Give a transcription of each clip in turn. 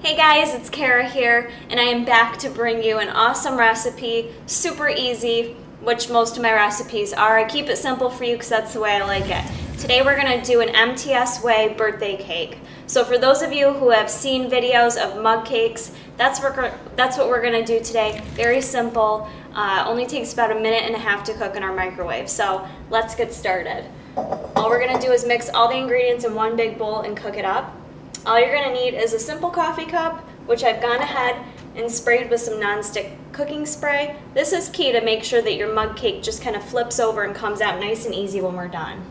Hey guys, it's Kara here, and I am back to bring you an awesome recipe, super easy, which most of my recipes are. I keep it simple for you because that's the way I like it. Today we're going to do an MTS Whey birthday cake. So for those of you who have seen videos of mug cakes, that's what we're going to do today. Very simple, only takes about 1.5 minutes to cook in our microwave. So let's get started. All we're going to do is mix all the ingredients in one big bowl and cook it up. All you're going to need is a simple coffee cup, which I've gone ahead and sprayed with some non-stick cooking spray. This is key to make sure that your mug cake just kind of flips over and comes out nice and easy when we're done.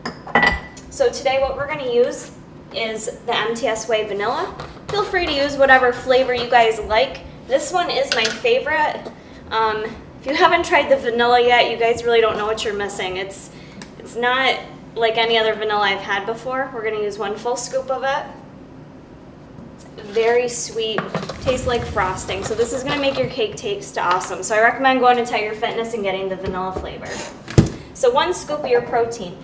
So today what we're going to use is the MTS Whey vanilla. Feel free to use whatever flavor you guys like. This one is my favorite. If you haven't tried the vanilla yet, you guys really don't know what you're missing. It's not like any other vanilla I've had before. We're going to use 1 full scoop of it. Very sweet, tastes like frosting. So this is going to make your cake taste awesome. So I recommend going to Tiger Fitness and getting the vanilla flavor. So 1 scoop of your protein.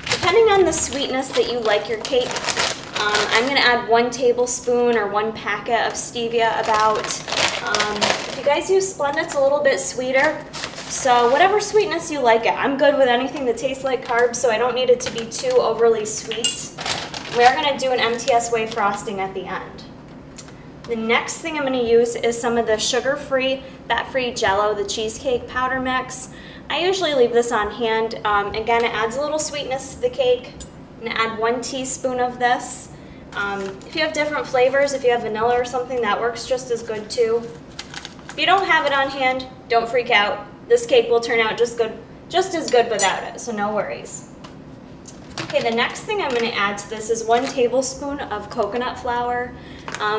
Depending on the sweetness that you like your cake, I'm going to add 1 tablespoon or 1 packet of stevia about. If you guys use Splenda, it's a little bit sweeter. So whatever sweetness you like it. I'm good with anything that tastes like carbs, so I don't need it to be too overly sweet. We are going to do an MTS Whey frosting at the end. The next thing I'm going to use is some of the sugar-free, fat-free Jell-O, the cheesecake powder mix. I usually leave this on hand. Again, it adds a little sweetness to the cake. I'm going to add 1 teaspoon of this. If you have different flavors, if you have vanilla or something, that works just as good too. If you don't have it on hand, don't freak out. This cake will turn out just as good without it, so no worries. Okay, the next thing I'm going to add to this is 1 tablespoon of coconut flour.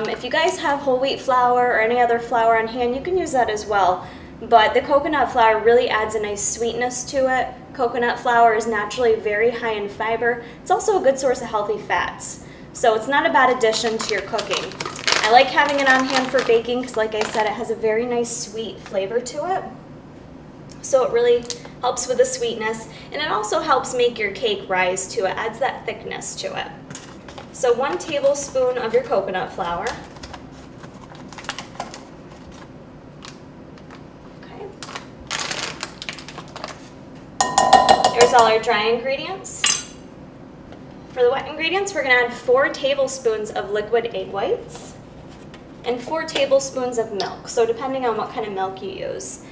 If you guys have whole wheat flour or any other flour on hand, you can use that as well. But the coconut flour really adds a nice sweetness to it. Coconut flour is naturally very high in fiber. It's also a good source of healthy fats. So it's not a bad addition to your cooking. I like having it on hand for baking because, like I said, it has a very nice sweet flavor to it. So it really helps with the sweetness, and it also helps make your cake rise too. It adds that thickness to it. So 1 tablespoon of your coconut flour. Okay. Here's all our dry ingredients. For the wet ingredients, we're going to add 4 tablespoons of liquid egg whites and 4 tablespoons of milk, so depending on what kind of milk you use.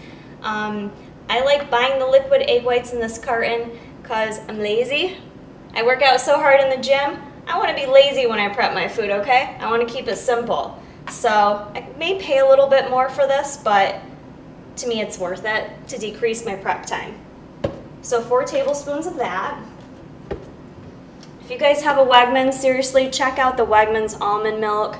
I like buying the liquid egg whites in this carton because I'm lazy. I work out so hard in the gym. I want to be lazy when I prep my food, okay? I want to keep it simple. So I may pay a little bit more for this, but to me it's worth it to decrease my prep time. So 4 tablespoons of that. If you guys have a Wegmans, seriously, check out the Wegmans almond milk.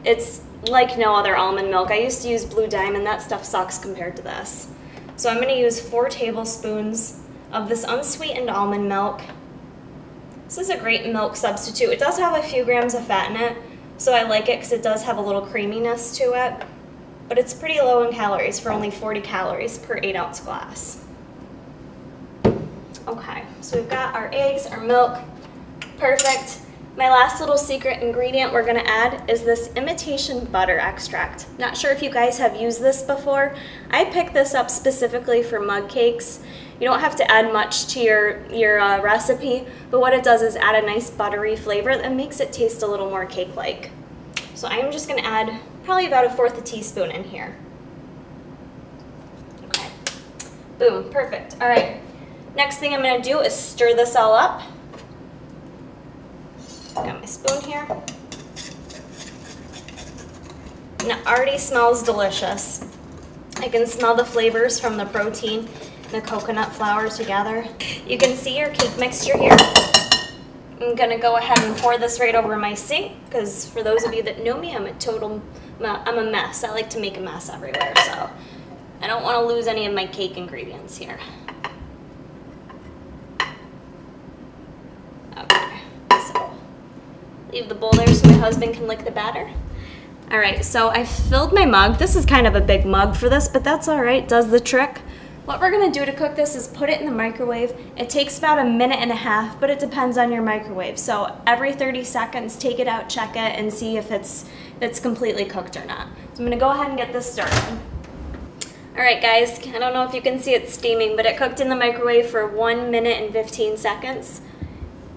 It's like no other almond milk. I used to use Blue Diamond. That stuff sucks compared to this. So I'm going to use 4 tablespoons of this unsweetened almond milk. This is a great milk substitute. It does have a few grams of fat in it, so I like it because it does have a little creaminess to it. But it's pretty low in calories for only 40 calories per 8-ounce glass. Okay, so we've got our eggs, our milk. Perfect. My last little secret ingredient we're going to add is this imitation butter extract. Not sure if you guys have used this before. I picked this up specifically for mug cakes. You don't have to add much to your recipe, but what it does is add a nice buttery flavor that makes it taste a little more cake-like. So I'm just going to add probably about 1/4 teaspoon in here. Okay. Boom. Perfect. All right. Next thing I'm going to do is stir this all up. Got my spoon here. And it already smells delicious. I can smell the flavors from the protein and the coconut flour together. You can see your cake mixture here. I'm gonna go ahead and pour this right over my sink because for those of you that know me, I'm a mess. I like to make a mess everywhere, so I don't want to lose any of my cake ingredients here. Leave the bowl there so my husband can lick the batter. All right, so I filled my mug. This is kind of a big mug for this, but that's all right, does the trick. What we're gonna do to cook this is put it in the microwave. It takes about 1.5 minutes, but it depends on your microwave. So every 30 seconds, take it out, check it, and see if it's if it's completely cooked or not. So I'm gonna go ahead and get this started. All right, guys, I don't know if you can see it steaming, but it cooked in the microwave for 1 minute and 15 seconds.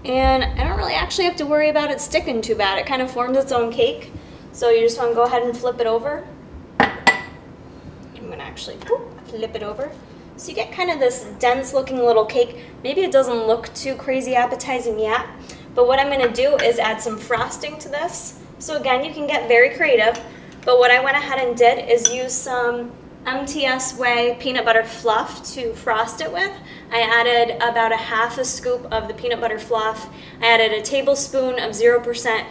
And I don't really actually have to worry about it sticking too bad. It kind of forms its own cake. So you just want to go ahead and flip it over. I'm gonna actually flip it over. So you get kind of this dense looking little cake. Maybe it doesn't look too crazy appetizing yet, but what I'm gonna do is add some frosting to this. So again, you can get very creative, but what I went ahead and did is use some MTS Whey peanut butter fluff to frost it with. I added about a half a scoop of the peanut butter fluff. I added a tablespoon of 0%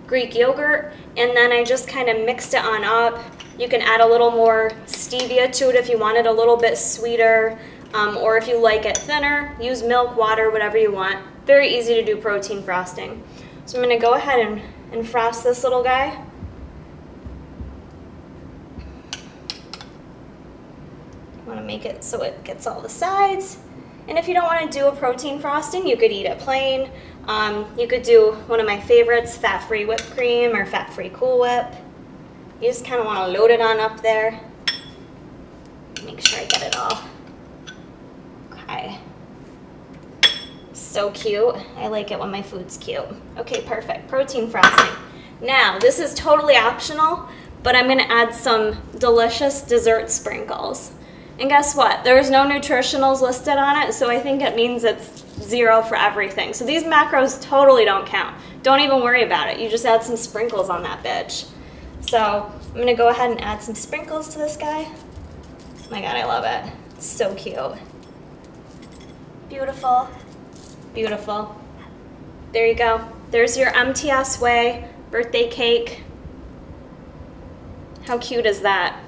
Greek yogurt, and then I just kind of mixed it on up. You can add a little more stevia to it if you want it a little bit sweeter, or if you like it thinner, use milk, water, whatever you want. Very easy to do protein frosting. So I'm going to go ahead and frost this little guy. Want to make it so it gets all the sides. And if you don't want to do a protein frosting, you could eat it plain. You could do one of my favorites, fat-free whipped cream or fat-free Cool Whip. You just kind of want to load it on up there. Make sure I get it all. Okay. So cute. I like it when my food's cute. Okay, perfect. Protein frosting. Now, this is totally optional, but I'm going to add some delicious dessert sprinkles. And guess what? There's no Nutritionals listed on it, so I think it means it's 0 for everything. So these macros totally don't count. Don't even worry about it. You just add some sprinkles on that bitch. So I'm going to go ahead and add some sprinkles to this guy. Oh my God, I love it. It's so cute. Beautiful. Beautiful. There you go. There's your MTS Whey birthday cake. How cute is that?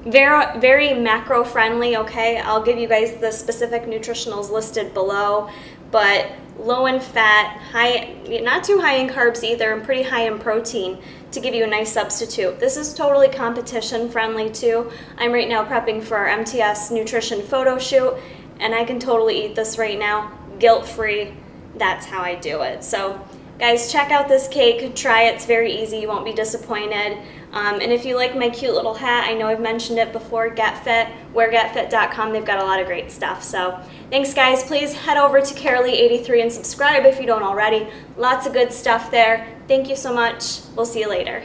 Very, very macro friendly, okay? I'll give you guys the specific Nutritionals listed below, but low in fat, high, not too high in carbs either, and pretty high in protein to give you a nice substitute. This is totally competition friendly too. I'm right now prepping for our MTS Nutrition photo shoot, and I can totally eat this right now, guilt-free. That's how I do it. So guys, check out this cake, try it, it's very easy, you won't be disappointed. And if you like my cute little hat, I know I've mentioned it before, Get Fit, weargetfit.com, they've got a lot of great stuff. So thanks guys, please head over to Carolee83 and subscribe if you don't already. Lots of good stuff there. Thank you so much. We'll see you later.